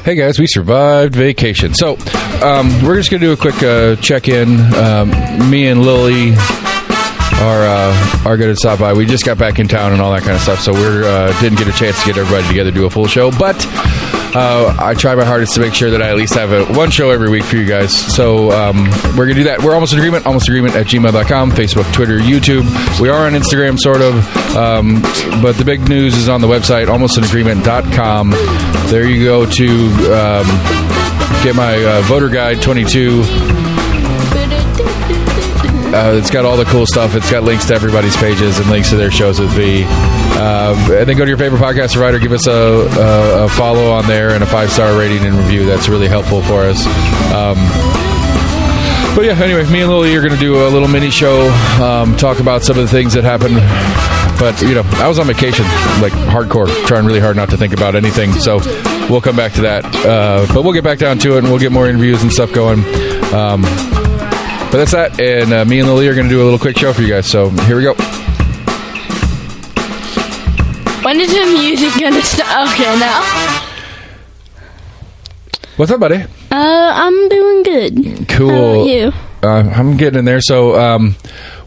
Hey guys, we survived vacation. So, we're just going to do a quick check-in. Me and Lily are going to stop by. We just got back in town and all that kind of stuff, so we didn't get a chance to get everybody together to do a full show, but I try my hardest to make sure that I at least have one show every week for you guys. So we're going to do that. We're Almost in Agreement, almostagreement@gmail.com, Facebook, Twitter, YouTube. We are on Instagram, sort of, but the big news is on the website, almostinagreement.com. There you go to get my voter guide 22. It's got all the cool stuff. It's got links to everybody's pages and links to their shows with me. And then go to your favorite podcast provider. Give us a follow on there and a 5-star rating and review. That's really helpful for us. But yeah, anyway, me and Lily are going to do a little mini show, talk about some of the things that happened. But, you know, I was on vacation, like hardcore, trying really hard not to think about anything. So we'll come back to that. But we'll get back down to it and we'll get more interviews and stuff going. But that's that, and me and Lily are going to do a little quick show for you guys, so here we go. When is the music going to start? Okay, now. What's up, buddy? I'm doing good. Cool. How about you? I'm getting in there. So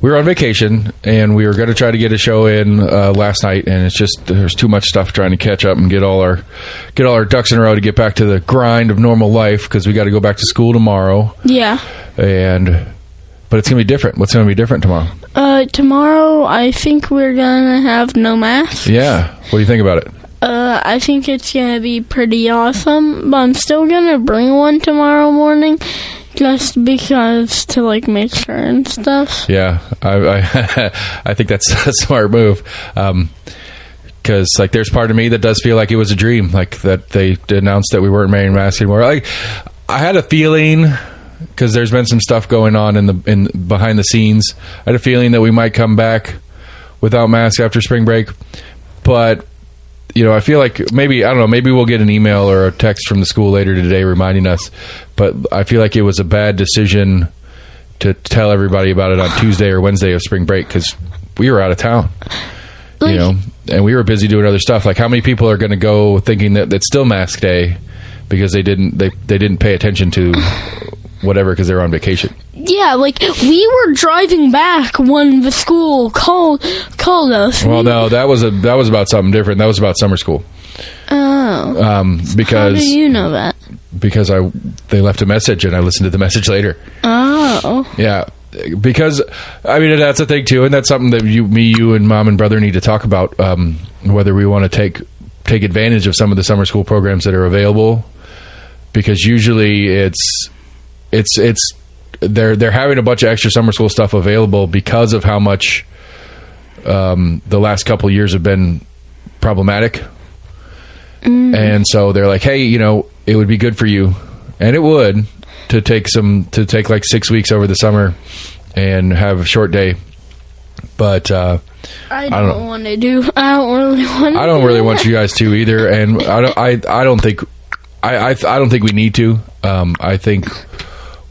we were on vacation, and we were going to try to get a show in last night, and it's just there's too much stuff trying to catch up and get all our ducks in a row to get back to the grind of normal life, because we got to go back to school tomorrow. Yeah. But it's going to be different. What's going to be different tomorrow? Tomorrow, I think we're going to have no masks. Yeah. What do you think about it? I think it's going to be pretty awesome, but I'm still going to bring one tomorrow morning, just because to, like, make sure and stuff. Yeah. I think that's a smart move. Because, like, there's part of me that does feel like it was a dream, like, that they announced that we weren't wearing masks anymore. Like, I had a feeling, because there's been some stuff going on in behind the scenes. I had a feeling that we might come back without masks after spring break, but you know, I feel like maybe we'll get an email or a text from the school later today reminding us. But I feel like it was a bad decision to tell everybody about it on Tuesday or Wednesday of spring break, because we were out of town, you know, and we were busy doing other stuff. Like, how many people are going to go thinking that it's still mask day because they didn't pay attention to whatever because they were on vacation? Yeah, like, we were driving back when the school called us. Well, no, that was about something different. That was about summer school. Oh. Because how do you know that? Because they left a message and I listened to the message later. Oh. Yeah, because I mean, that's a thing too, and that's something that you and Mom and Brother need to talk about. Whether we want to take advantage of some of the summer school programs that are available, because usually they're having a bunch of extra summer school stuff available because of how much the last couple of years have been problematic. And so they're like, hey, you know, it would be good for you, and it would, to take like 6 weeks over the summer and have a short day. But I don't want to do. I don't really want you guys to either, and I don't think we need to. I think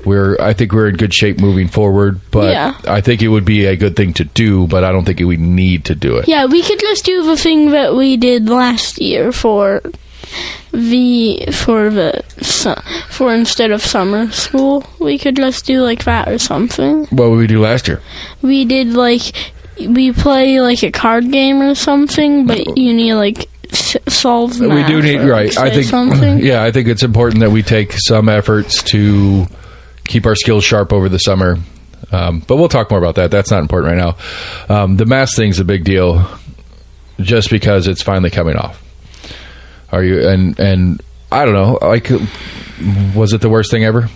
we're in good shape moving forward, but yeah. I think it would be a good thing to do, but I don't think we need to do it. Yeah, we could just do the thing that we did last year for instead of summer school. We could just do like that or something. What did we do last year? We did we play like a card game or something, but you need like solve math. We do need, right? I think something. Yeah, I think it's important that we take some efforts to keep our skills sharp over the summer. But we'll talk more about that. That's not important right now. The mask thing's a big deal, just because it's finally coming off. Are you? And I don't know. Like, was it the worst thing ever?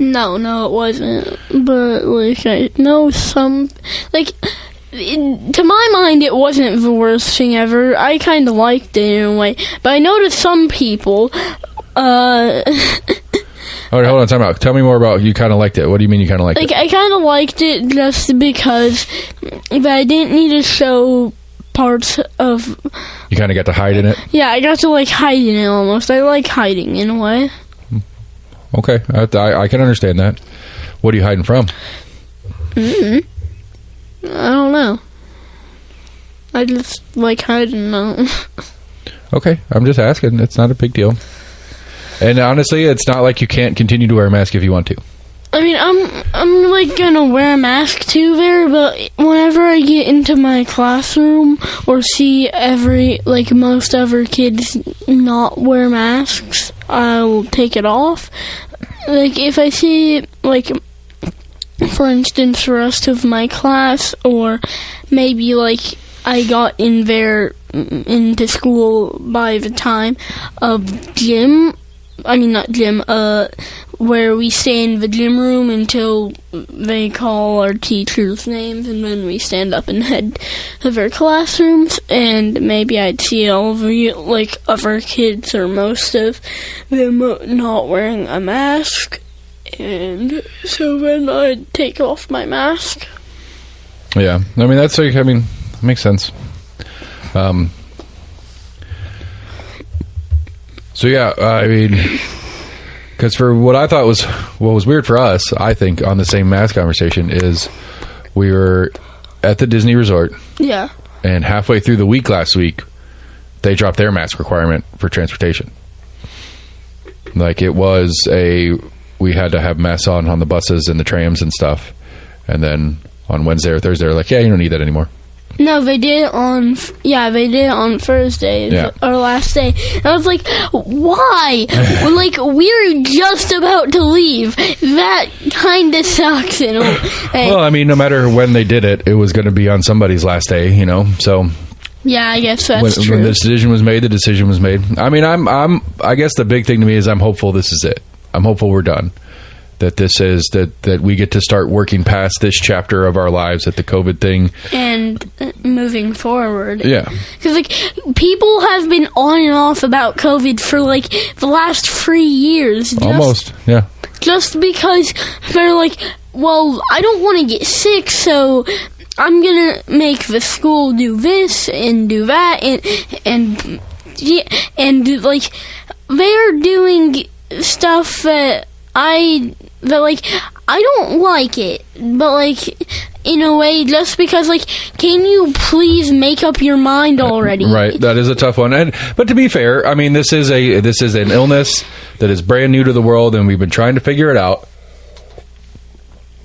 No, it wasn't. But like, I know some, like, to my mind, it wasn't the worst thing ever. I kind of liked it in a way, but I noticed some people. All right, hold on, time out. Tell me more about you kind of liked it. What do you mean you kind of liked it? I kind of liked it just because I didn't need to show parts of... You kind of got to hide in it? Yeah, I got to, like, hide in it almost. I like hiding in a way. Okay, I can understand that. What are you hiding from? I don't know. I just like hiding now. Okay, I'm just asking. It's not a big deal. And honestly, it's not like you can't continue to wear a mask if you want to. I mean, I'm like gonna wear a mask too there, but whenever I get into my classroom or see most other kids not wear masks, I'll take it off. Like, if I see, like, for instance, the rest of my class, or maybe, like, I got into school by the time of where we stay in the gym room until they call our teachers' names, and then we stand up and head to their classrooms, and maybe I'd see all of the, like, other kids, or most of them, not wearing a mask, and so then I'd take off my mask. Yeah, I mean, it makes sense. So yeah, I mean, because for what I thought what was weird for us, I think, on the same mask conversation, is we were at the Disney resort. Yeah. And halfway through the week last week, they dropped their mask requirement for transportation. Like, we had to have masks on the buses and the trams and stuff. And then on Wednesday or Thursday, they're like, yeah, you don't need that anymore. No, they did it on Thursday, our last day. And I was like, why? Like, we're just about to leave. That kind of sucks in a way. Well, I mean, no matter when they did it, it was going to be on somebody's last day, you know, so... Yeah, I guess that's true. When the decision was made, the decision was made. I mean, I guess the big thing to me is I'm hopeful this is it. I'm hopeful we're done. That this is that we get to start working past this chapter of our lives, at the COVID thing, and moving forward. Yeah, because like people have been on and off about COVID for like the last 3 years. Almost, yeah. Just because they're like, well, I don't want to get sick, so I'm gonna make the school do this and do that, and like they're doing stuff that I don't like it, but like in a way, just because like, can you please make up your mind already? Right, that is a tough one. But to be fair, I mean, this is an illness that is brand new to the world, and we've been trying to figure it out.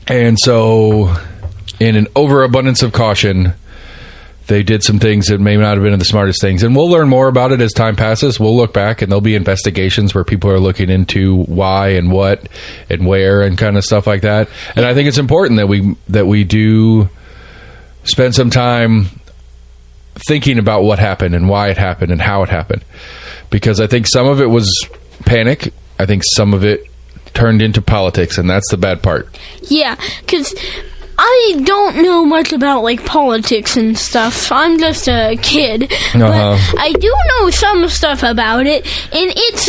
And so, in an overabundance of caution, they did some things that may not have been the smartest things. And we'll learn more about it as time passes. We'll look back, and there'll be investigations where people are looking into why and what and where and kind of stuff like that. And I think it's important that we do spend some time thinking about what happened and why it happened and how it happened. Because I think some of it was panic. I think some of it turned into politics, and that's the bad part. Yeah, because I don't know much about, like, politics and stuff. I'm just a kid. But I do know some stuff about it, and it's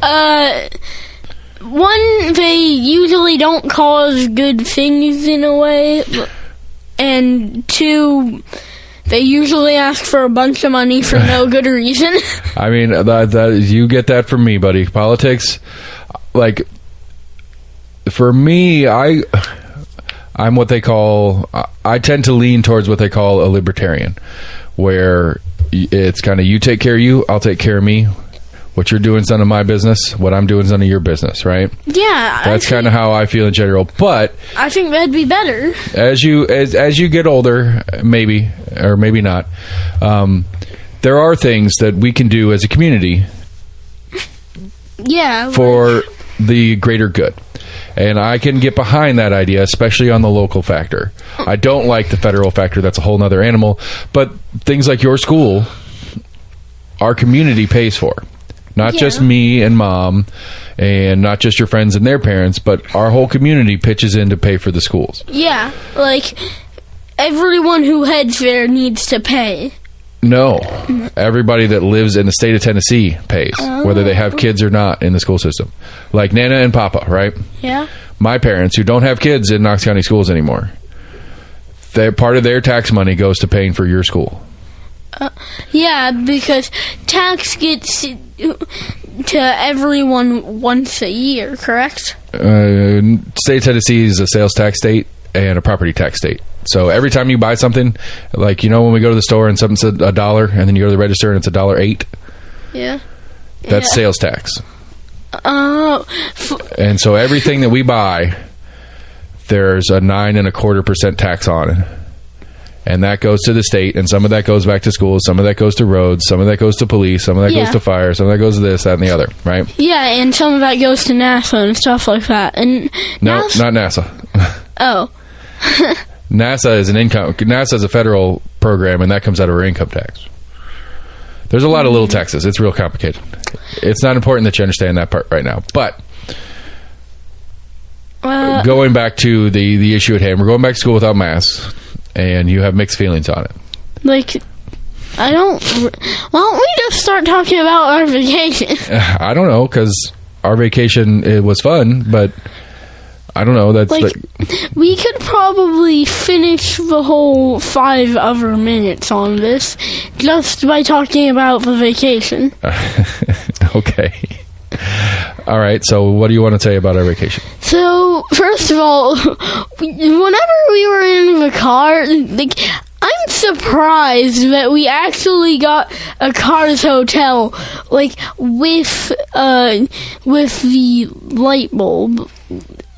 that, one, they usually don't cause good things in a way, and two, they usually ask for a bunch of money for no good reason. I mean, that you get that from me, buddy. Politics, like, for me, I'm what they call, I tend to lean towards what they call a libertarian, where it's kind of, you take care of you, I'll take care of me. What you're doing is none of my business. What I'm doing is none of your business, right? Yeah. That's kind of how I feel in general. But I think that'd be better. As you get older, maybe, or maybe not, there are things that we can do as a community for the greater good. And I can get behind that idea, especially on the local factor. I don't like the federal factor. That's a whole nother animal. But things like your school, our community pays for. Not just me and mom, and not just your friends and their parents, but our whole community pitches in to pay for the schools. Yeah, like, everyone who heads there needs to pay. No. Everybody that lives in the state of Tennessee pays, whether they have kids or not in the school system. Like Nana and Papa, right? Yeah. My parents, who don't have kids in Knox County schools anymore, part of their tax money goes to paying for your school. Yeah, because tax gets to everyone once a year, correct? State of Tennessee is a sales tax state and a property tax state. So every time you buy something, like, you know, when we go to the store and something's $1, and then you go to the register and it's $1.08. Yeah. That's sales tax. Oh. And so everything that we buy, there's a 9.25% tax on it. And that goes to the state, and some of that goes back to schools, some of that goes to roads, some of that goes to police, some of that goes to fire, some of that goes to this, that, and the other, right? Yeah, and some of that goes to NASA and stuff like that. And no, not NASA. Oh. NASA is NASA is a federal program, and that comes out of our income tax. There's a lot of little taxes. It's real complicated. It's not important that you understand that part right now. But going back to the issue at hand, we're going back to school without masks. And you have mixed feelings on it. Like, why don't we just start talking about our vacation? I don't know, because our vacation, it was fun, but I don't know. That's we could probably finish the whole 5 other minutes on this just by talking about the vacation. Okay. All right, so what do you want to say about our vacation? So, first of all, whenever we were in the car, like, I'm surprised that we actually got a Cars hotel, like, with the light bulb,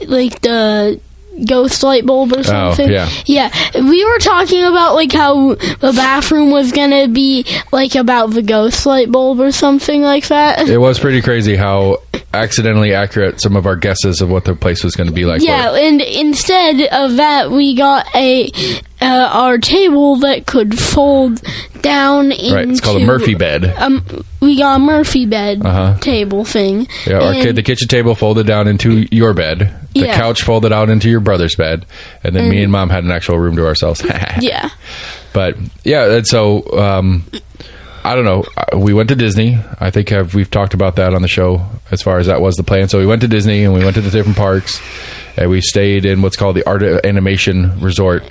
like the ghost light bulb or something. Oh, yeah. We were talking about, like, how the bathroom was gonna be, like, about the ghost light bulb or something like that. It was pretty crazy how accidentally accurate some of our guesses of what the place was going to be like. Yeah, and instead of that, we got our table that could fold down into... Right, it's called a Murphy bed. We got a Murphy bed table thing. Yeah, the kitchen table folded down into your bed. The couch folded out into your brother's bed. And then me and Mom had an actual room to ourselves. Yeah. But, yeah, and so... I don't know. We went to Disney. I think we've talked about that on the show as far as that was the plan. So we went to Disney and we went to the different parks and we stayed in what's called the Art of Animation Resort.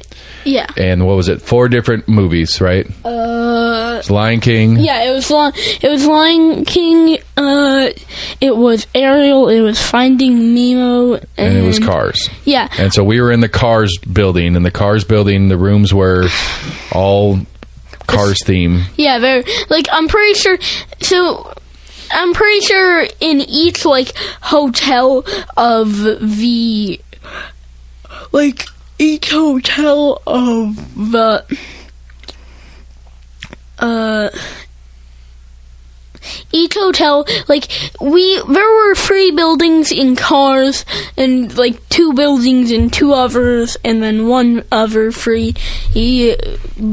Yeah. And what was it? 4 different movies, right? It's Lion King. Yeah, it was Lion King. It was Ariel. It was Finding Nemo, and it was Cars. Yeah. And so we were in the Cars building. And the Cars building, the rooms were all Cars theme. Yeah, they're like, I'm pretty sure in each like hotel of the each hotel of the each hotel, like, there were 3 buildings in Cars, and, like, 2 buildings in 2 others, and then 1 other 3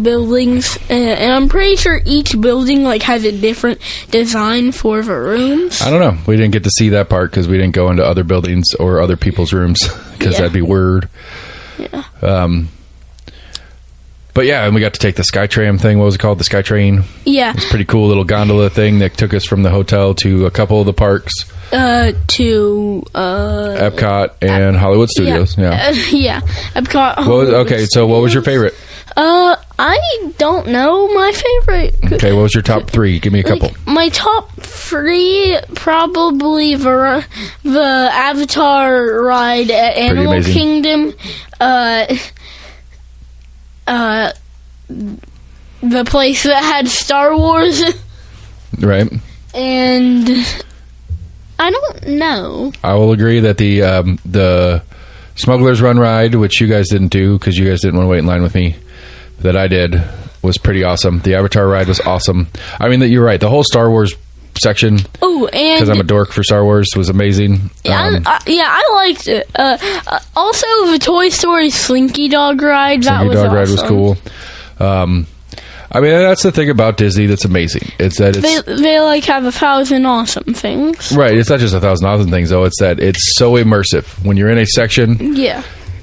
buildings, and I'm pretty sure each building, like, has a different design for the rooms. I don't know. We didn't get to see that part, because we didn't go into other buildings or other people's rooms, because that'd be weird. Yeah. But yeah, and we got to take the SkyTram thing. What was it called? The SkyTrain? Yeah. It was a pretty cool little gondola thing that took us from the hotel to a couple of the parks. To Epcot and Hollywood Studios. Yeah. Epcot. So what was your favorite? I don't know my favorite. Okay, what was your top 3? Give me a couple. My top 3, probably the Avatar ride at Animal Kingdom. The place that had Star Wars. Right. And I don't know. I will agree that the Smuggler's Run ride, which you guys didn't do because you guys didn't want to wait in line with me, that I did, was pretty awesome. The Avatar ride was awesome. I mean, you're right. The whole Star Wars section, because I'm a dork for Star Wars, was amazing. I liked it. Also, the Toy Story Slinky Dog ride, that was awesome. Ride was cool. I mean, that's the thing about Disney that's amazing. It's that they like have 1,000 awesome things. Right. It's not just 1,000 awesome things, though. It's that it's so immersive. When you're in a section,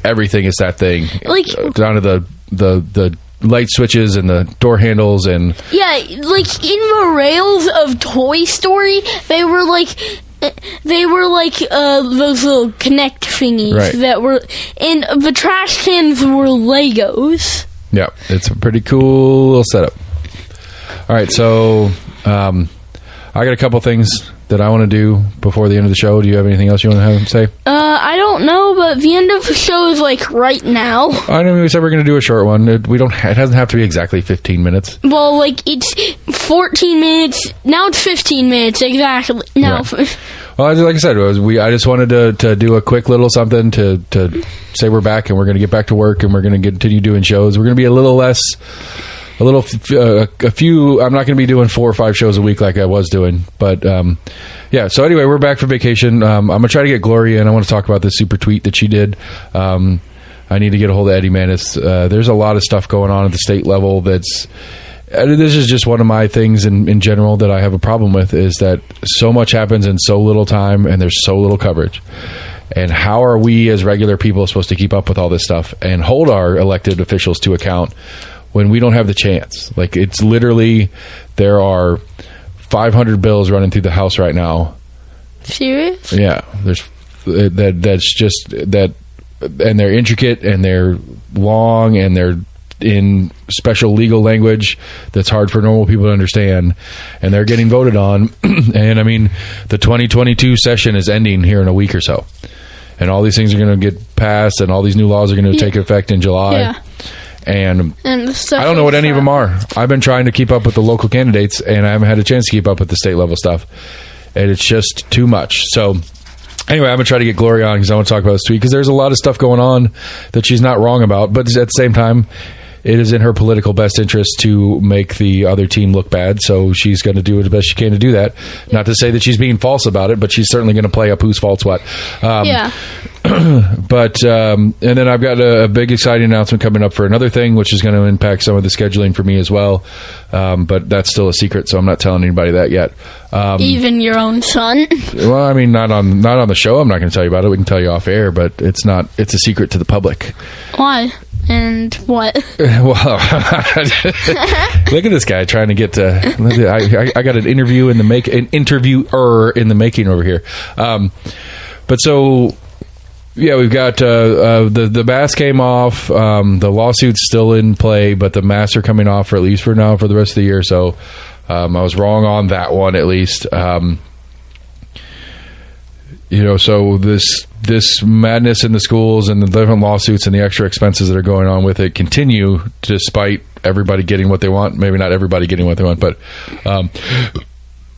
everything is that thing. Like down to the light switches and the door handles and like in the rails of Toy Story, they were like those little Connect thingies that were, and the trash cans were Legos. Yeah, it's a pretty cool little setup. All right, so I got a couple things that I want to do before the end of the show? Do you have anything else you want to have him say? I don't know, but the end of the show is like right now. I know we said we're going to do a short one. It doesn't have to be exactly 15 minutes. Well, like it's 14 minutes. Now it's 15 minutes exactly. Now. Right. Well, like I said, I just wanted to do a quick little something to say we're back and we're going to get back to work and we're going to continue doing shows. We're going to be a little less. A few. I'm not going to be doing 4 or 5 shows a week like I was doing, but yeah. So anyway, we're back from vacation. I'm going to try to get Gloria in. I want to talk about this super tweet that she did. I need to get a hold of Eddie Manis. There's a lot of stuff going on at the state level. This is just one of my things in general that I have a problem with, is that so much happens in so little time and there's so little coverage. And how are we as regular people supposed to keep up with all this stuff and hold our elected officials to account when we don't have the chance? Like, it's literally, there are 500 bills running through the House right now. Serious? Yeah, there's that's just that, and they're intricate and they're long and they're in special legal language that's hard for normal people to understand, and they're getting voted on. And I mean, the 2022 session is ending here in a week or so, and all these things are going to get passed, and all these new laws are going to take effect in July. Yeah. And I don't know what any of them are. I've been trying to keep up with the local candidates, and I haven't had a chance to keep up with the state level stuff, and it's just too much. So anyway, I'm going to try to get Gloria on because I want to talk about this tweet, because there's a lot of stuff going on that she's not wrong about, but at the same time, it is in her political best interest to make the other team look bad, so she's going to do the best she can to do that. Not to say that she's being false about it, but she's certainly going to play up whose fault's what. Yeah. But and then I've got a big exciting announcement coming up for another thing, which is going to impact some of the scheduling for me as well. But that's still a secret, so I'm not telling anybody that yet. Even your own son? Well, I mean, not on the show. I'm not going to tell you about it. We can tell you off air, but it's a secret to the public. Why? And what? Well, look at this guy trying to get to. I got an interviewer in the making over here. But so, yeah, we've got the mask came off. The lawsuit's still in play, but the masks are coming off, for at least for now, for the rest of the year. So I was wrong on that one, at least. So this madness in the schools and the different lawsuits and the extra expenses that are going on with it continue, despite everybody getting what they want. Maybe not everybody getting what they want, but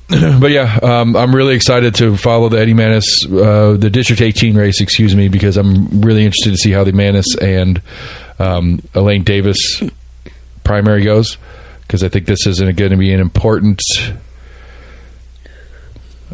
yeah, I'm really excited to follow the Eddie Manis, the District 18 race, because I'm really interested to see how the Manis and Elaine Davis primary goes, because I think this is going to be an important.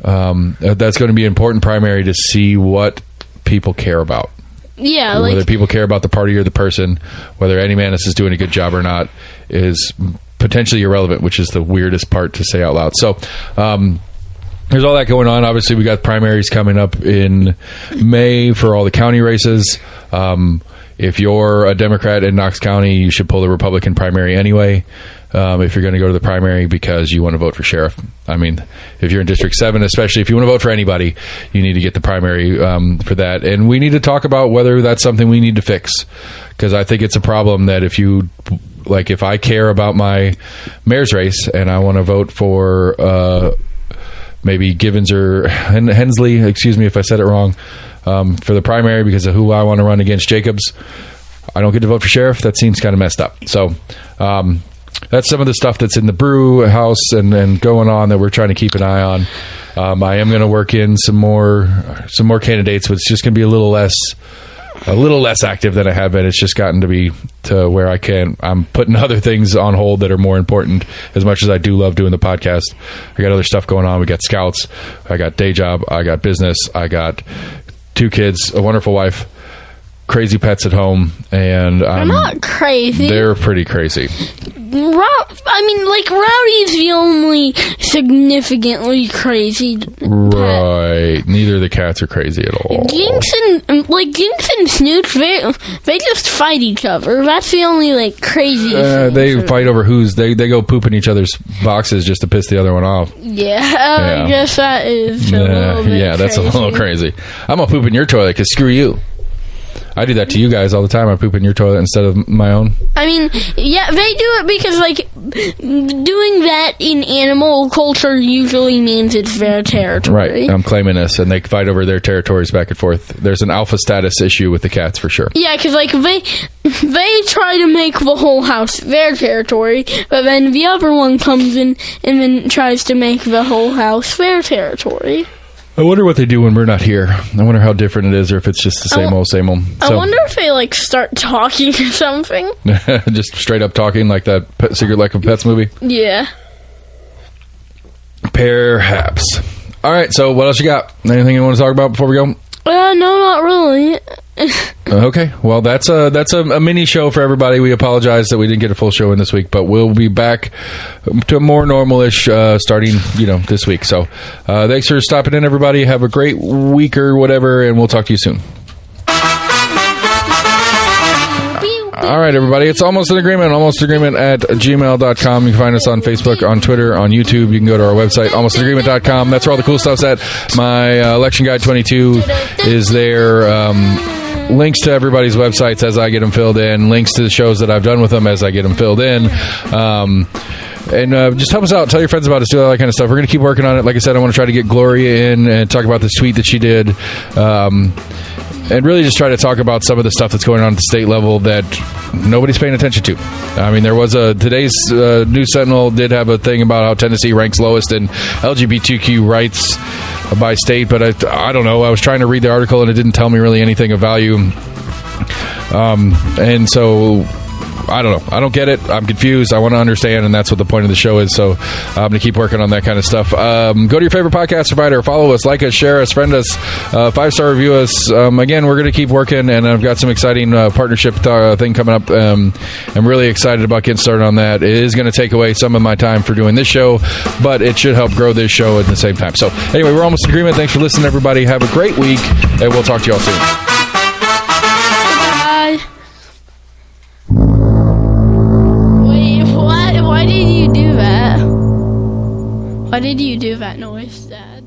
That's going to be an important primary to see what people care about. Yeah, whether people care about the party or the person, whether Eddie Manis is doing a good job or not, is potentially irrelevant, which is the weirdest part to say out loud. So there's all that going on. Obviously, we got primaries coming up in May for all the county races. If you're a Democrat in Knox County, you should pull the Republican primary anyway. If you're going to go to the primary because you want to vote for sheriff. I mean, if you're in District 7, especially if you want to vote for anybody, you need to get the primary for that. And we need to talk about whether that's something we need to fix, because I think it's a problem that if I care about my mayor's race and I want to vote for maybe Givens or Hensley, excuse me if I said it wrong, for the primary because of who I want to run against Jacobs, I don't get to vote for sheriff. That seems kind of messed up. So that's some of the stuff that's in the brew house and going on that we're trying to keep an eye on. I am going to work in some more candidates, but it's just going to be a little less active than I have been. It's just gotten to be to where I'm putting other things on hold that are more important, as much as I do love doing the podcast. I got other stuff going on. We got scouts. I got day job. I got business. I got 2 kids, a wonderful wife, crazy pets at home, and I'm not crazy. They're pretty crazy. Rowdy's the only significantly crazy pet. Right. Neither of the cats are crazy at all. Jinx and Snooch, they just fight each other. That's the only crazy. They fight over they go poop in each other's boxes just to piss the other one off. Yeah, I guess that is a little bit that's crazy. A little crazy. I'm gonna poop in your toilet because screw you. I do that to you guys all the time. I poop in your toilet instead of my own. I mean, yeah, they do it because, like, doing that in animal culture usually means it's their territory. Right. I'm claiming this, and they fight over their territories back and forth. There's an alpha status issue with the cats for sure. Yeah, because, like, they try to make the whole house their territory, but then the other one comes in and then tries to make the whole house their territory. I wonder what they do when we're not here. I wonder how different it is, or if it's just the same old, same old. I wonder if they, like, start talking or something. Just straight up talking like that Secret Life of Pets movie? Yeah. Perhaps. All right, so what else you got? Anything you want to talk about before we go? No, not really. Okay, well, that's a mini show for everybody. We apologize that we didn't get a full show in this week, but we'll be back to more normal-ish starting, this week. So thanks for stopping in, everybody. Have a great week or whatever, and we'll talk to you soon. All right, everybody. It's Almost an Agreement. Almostagreement at gmail.com. You can find us on Facebook, on Twitter, on YouTube. You can go to our website, almostagreement.com. That's where all the cool stuff's at. My election guide 22 is there. Links to everybody's websites as I get them filled in. Links to the shows that I've done with them as I get them filled in. And just help us out. Tell your friends about us. Do all that kind of stuff. We're going to keep working on it. Like I said, I want to try to get Gloria in and talk about this tweet that she did. And really just try to talk about some of the stuff that's going on at the state level that nobody's paying attention to. I mean, there was today's News Sentinel did have a thing about how Tennessee ranks lowest in LGBTQ rights by state, but I don't know. I was trying to read the article and it didn't tell me really anything of value. And so I don't know. I don't get it. I'm confused. I want to understand, and that's what the point of the show is. So I'm going to keep working on that kind of stuff. Go to your favorite podcast provider. Follow us, like us, share us, friend us, 5-star review us. Again, we're going to keep working, and I've got some exciting partnership thing coming up. I'm really excited about getting started on that. It is going to take away some of my time for doing this show, but it should help grow this show at the same time. So anyway, we're almost in agreement. Thanks for listening, everybody. Have a great week, and we'll talk to you all soon. Why did you do that? Why did you do that noise, Dad?